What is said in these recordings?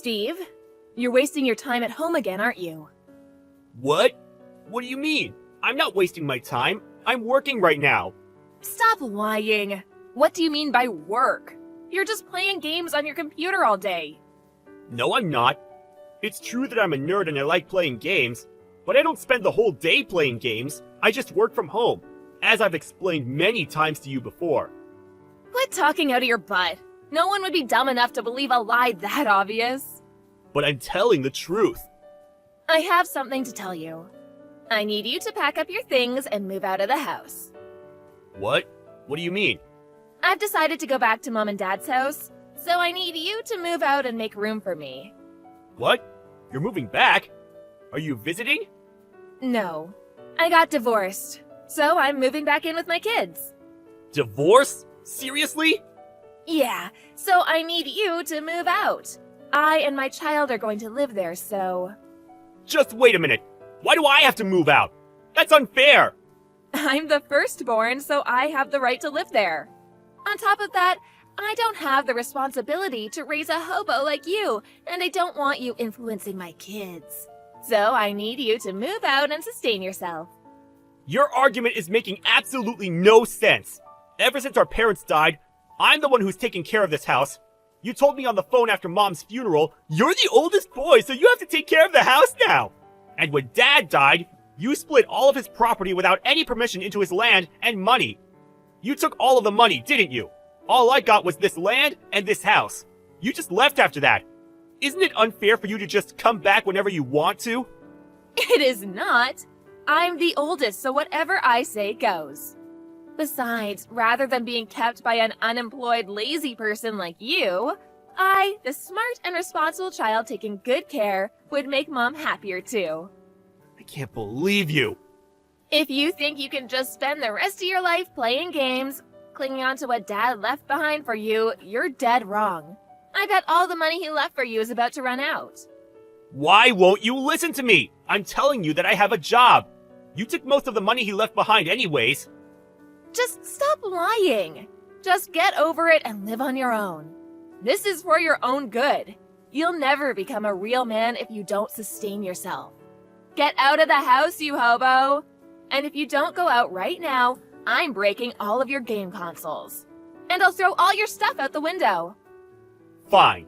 Steve, you're wasting your time at home again, aren't you? What? What do you mean? I'm not wasting my time. I'm working right now. Stop lying. What do you mean by work? You're just playing games on your computer all day. No, I'm not. It's true that I'm a nerd and I like playing games, but I don't spend the whole day playing games. I just work from home, as I've explained many times to you before. Quit talking out of your butt. No one would be dumb enough to believe a lie that obvious. But I'm telling the truth. I have something to tell you. I need you to pack up your things and move out of the house. What? What do you mean? I've decided to go back to Mom and Dad's house, so I need you to move out and make room for me. What? You're moving back? Are you visiting? No. I got divorced, so I'm moving back in with my kids. Divorce? Seriously? Yeah, so I need you to move out. I and my child are going to live there, so... Just wait a minute. Why do I have to move out? That's unfair. I'm the firstborn, so I have the right to live there. On top of that, I don't have the responsibility to raise a hobo like you, and I don't want you influencing my kids. So I need you to move out and sustain yourself. Your argument is making absolutely no sense. Ever since our parents died, I'm the one who's taking care of this house. You told me on the phone after Mom's funeral, you're the oldest boy, so you have to take care of the house now. And when Dad died, you split all of his property without any permission into his land and money. You took all of the money, didn't you? All I got was this land and this house. You just left after that. Isn't it unfair for you to just come back whenever you want to? It is not. I'm the oldest, so whatever I say goes. Besides, rather than being kept by an unemployed, lazy person like you, I, the smart and responsible child taking good care, would make Mom happier too. I can't believe you. If you think you can just spend the rest of your life playing games, clinging on to what Dad left behind for you, you're dead wrong. I bet all the money he left for you is about to run out. Why won't you listen to me? I'm telling you that I have a job. You took most of the money he left behind anyways. Just stop lying. Just get over it and live on your own. This is for your own good. You'll never become a real man if you don't sustain yourself. Get out of the house, you hobo! And if you don't go out right now, I'm breaking all of your game consoles. And I'll throw all your stuff out the window. Fine.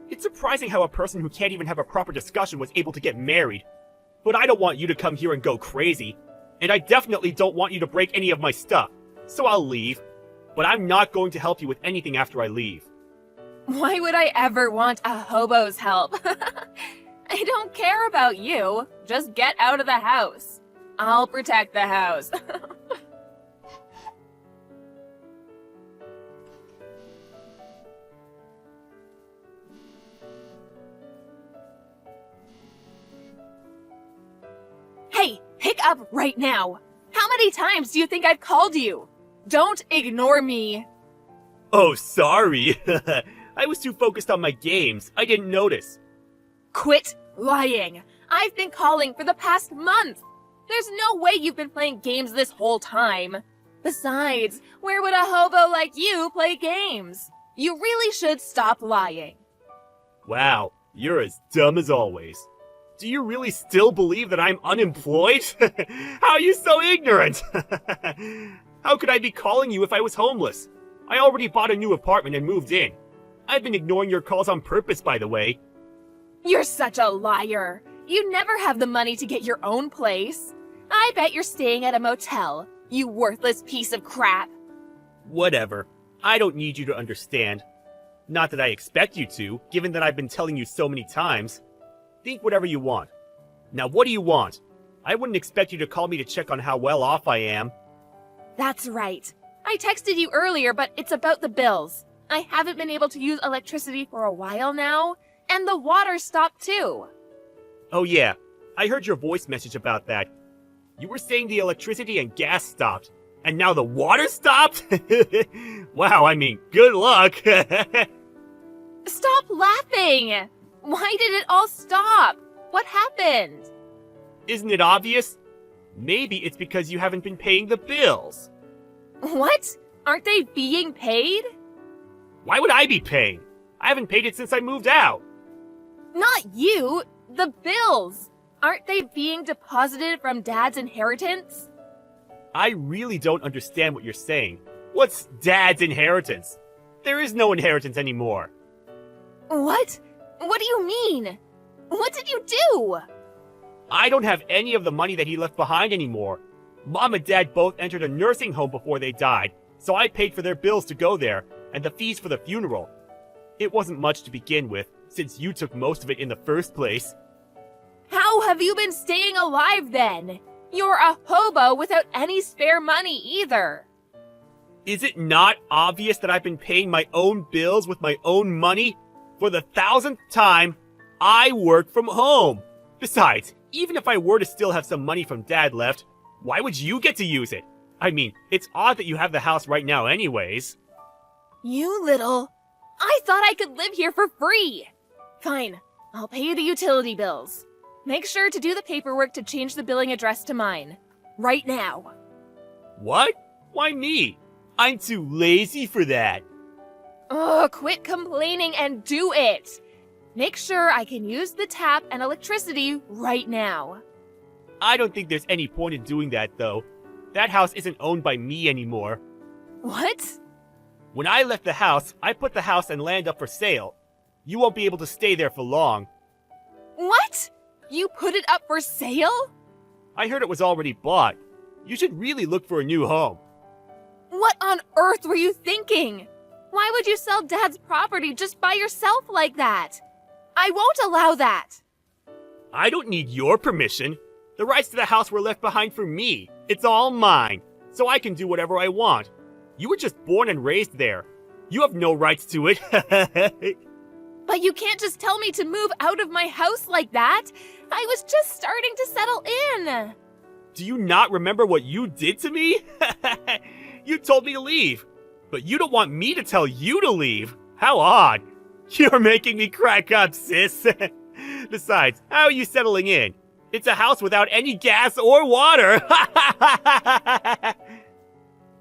It's surprising how a person who can't even have a proper discussion was able to get married. But I don't want you to come here and go crazy. And I definitely don't want you to break any of my stuff. So I'll leave. But I'm not going to help you with anything after I leave. Why would I ever want a hobo's help? I don't care about you. Just get out of the house. I'll protect the house. Hey, pick up right now. How many times do you think I've called you? Don't ignore me. Oh, sorry. I was too focused on my games. I didn't notice. Quit lying. I've been calling for the past month. There's no way you've been playing games this whole time. Besides, where would a hobo like you play games? You really should stop lying. Wow, you're as dumb as always. Do you really still believe that I'm unemployed? How are you so ignorant? How could I be calling you if I was homeless? I already bought a new apartment and moved in. I've been ignoring your calls on purpose, by the way. You're such a liar. You never have the money to get your own place. I bet you're staying at a motel, you worthless piece of crap. Whatever. I don't need you to understand. Not that I expect you to, given that I've been telling you so many times. Think whatever you want. Now, what do you want? I wouldn't expect you to call me to check on how well off I am. That's right. I texted you earlier, but it's about the bills. I haven't been able to use electricity for a while now, and the water stopped too. Oh yeah, I heard your voice message about that. You were saying the electricity and gas stopped, and now the water stopped? Wow, I mean, good luck. Stop laughing! Why did it all stop? What happened? Isn't it obvious? Maybe it's because you haven't been paying the bills. What? Aren't they being paid? Why would I be paying? I haven't paid it since I moved out. Not you! The bills! Aren't they being deposited from Dad's inheritance? I really don't understand what you're saying. What's Dad's inheritance? There is no inheritance anymore. What? What do you mean? What did you do? I don't have any of the money that he left behind anymore. Mom and Dad both entered a nursing home before they died, so I paid for their bills to go there, and the fees for the funeral. It wasn't much to begin with, since you took most of it in the first place. How have you been staying alive then? You're a hobo without any spare money either. Is it not obvious that I've been paying my own bills with my own money? For the 1000th time, I work from home. Besides, even if I were to still have some money from Dad left, why would you get to use it? I mean, it's odd that you have the house right now anyways. You little... I thought I could live here for free. Fine, I'll pay you the utility bills. Make sure to do the paperwork to change the billing address to mine. Right now. What? Why me? I'm too lazy for that. Ugh, quit complaining and do it. Make sure I can use the tap and electricity right now. I don't think there's any point in doing that, though. That house isn't owned by me anymore. What? When I left the house, I put the house and land up for sale. You won't be able to stay there for long. What? You put it up for sale? I heard it was already bought. You should really look for a new home. What on earth were you thinking? Why would you sell Dad's property just by yourself like that? I won't allow that. I don't need your permission. The rights to the house were left behind for me. It's all mine, so I can do whatever I want. You were just born and raised there. You have no rights to it. But you can't just tell me to move out of my house like that. I was just starting to settle in. Do you not remember what you did to me? You told me to leave, but you don't want me to tell you to leave. How odd. You're making me crack up, sis. Besides, how are you settling in? It's a house without any gas or water.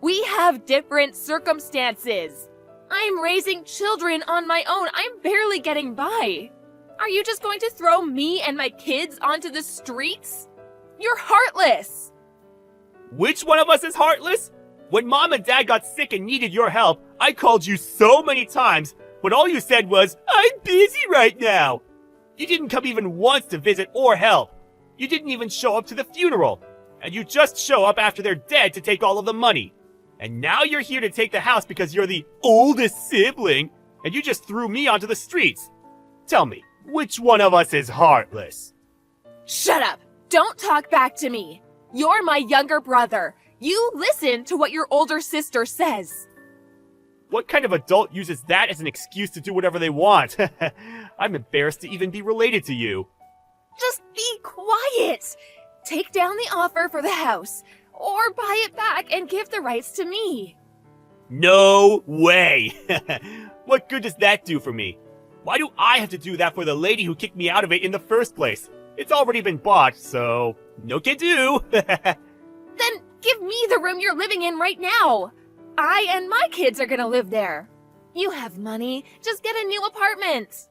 We have different circumstances. I'm raising children on my own. I'm barely getting by. Are you just going to throw me and my kids onto the streets? You're heartless. Which one of us is heartless? When Mom and Dad got sick and needed your help, I called you so many times, but all you said was, "I'm busy right now." You didn't come even once to visit or help. You didn't even show up to the funeral. And you just show up after they're dead to take all of the money. And now you're here to take the house because you're the oldest sibling, and you just threw me onto the streets. Tell me, which one of us is heartless? Shut up. Don't talk back to me. You're my younger brother. You listen to what your older sister says. What kind of adult uses that as an excuse to do whatever they want? I'm embarrassed to even be related to you. Just be quiet. Take down the offer for the house, or buy it back and give the rights to me. No way! What good does that do for me? Why do I have to do that for the lady who kicked me out of it in the first place? It's already been bought, so no can do. Then give me the room you're living in right now. I and my kids are gonna live there. You have money. Just get a new apartment.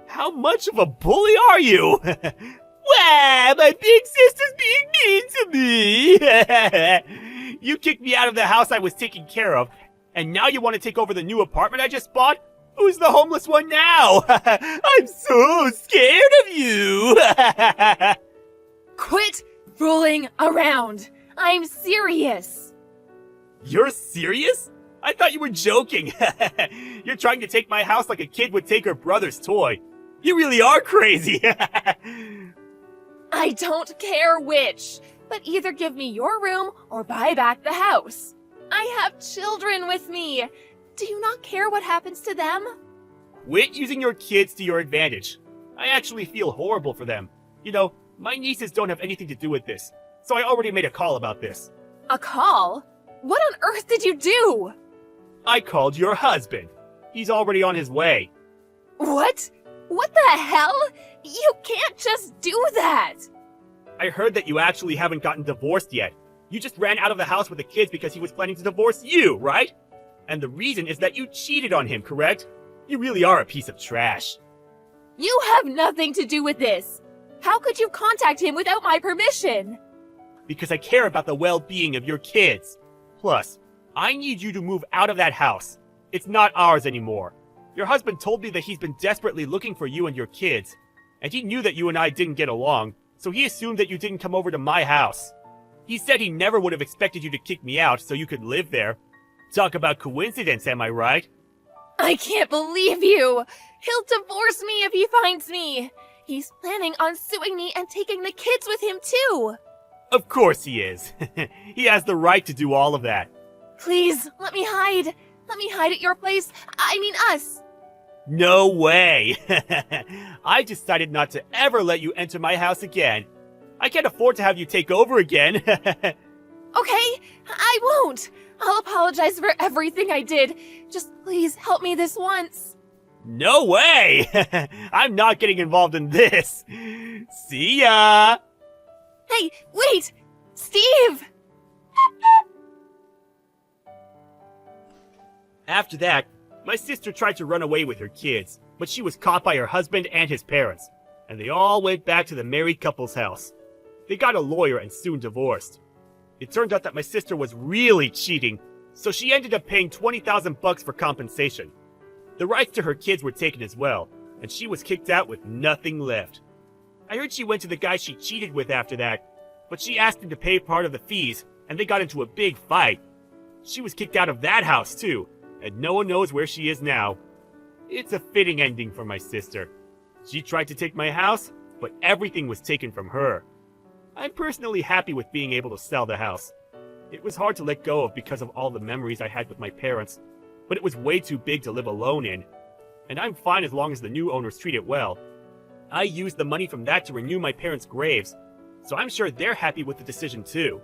How much of a bully are you? Wow, my big sister's being mean to me. You kicked me out of the house I was taking care of, and now you want to take over the new apartment I just bought? Who's the homeless one now? I'm so scared of you. Quit fooling around. I'm serious. You're serious? I thought you were joking. You're trying to take my house like a kid would take her brother's toy. You really are crazy. I don't care which, but either give me your room or buy back the house. I have children with me. Do you not care what happens to them? Quit using your kids to your advantage. I actually feel horrible for them. You know, my nieces don't have anything to do with this, so I already made a call about this. A call? What on earth did you do? I called your husband. He's already on his way. What? What the hell? You can't just do that! I heard that you actually haven't gotten divorced yet. You just ran out of the house with the kids because he was planning to divorce you, right? And the reason is that you cheated on him, correct? You really are a piece of trash. You have nothing to do with this. How could you contact him without my permission? Because I care about the well-being of your kids. Plus, I need you to move out of that house. It's not ours anymore. Your husband told me that he's been desperately looking for you and your kids, and he knew that you and I didn't get along, so he assumed that you didn't come over to my house. He said he never would have expected you to kick me out so you could live there. Talk about coincidence, am I right? I can't believe you! He'll divorce me if he finds me! He's planning on suing me and taking the kids with him too! Of course he is. He has the right to do all of that. Please, let me hide. Let me hide at your place. I mean us. No way! I decided not to ever let you enter my house again. I can't afford to have you take over again. Okay, I won't. I'll apologize for everything I did. Just please help me this once. No way! I'm not getting involved in this. See ya! Hey, wait! Steve! After that, my sister tried to run away with her kids, but she was caught by her husband and his parents, and they all went back to the married couple's house. They got a lawyer and soon divorced. It turned out that my sister was really cheating, so she ended up paying $20,000 for compensation. The rights to her kids were taken as well, and she was kicked out with nothing left. I heard she went to the guy she cheated with after that, but she asked him to pay part of the fees, and they got into a big fight. She was kicked out of that house too, and no one knows where she is now. It's a fitting ending for my sister. She tried to take my house, but everything was taken from her. I'm personally happy with being able to sell the house. It was hard to let go of because of all the memories I had with my parents, but it was way too big to live alone in. And I'm fine as long as the new owners treat it well. I used the money from that to renew my parents' graves, so I'm sure they're happy with the decision too.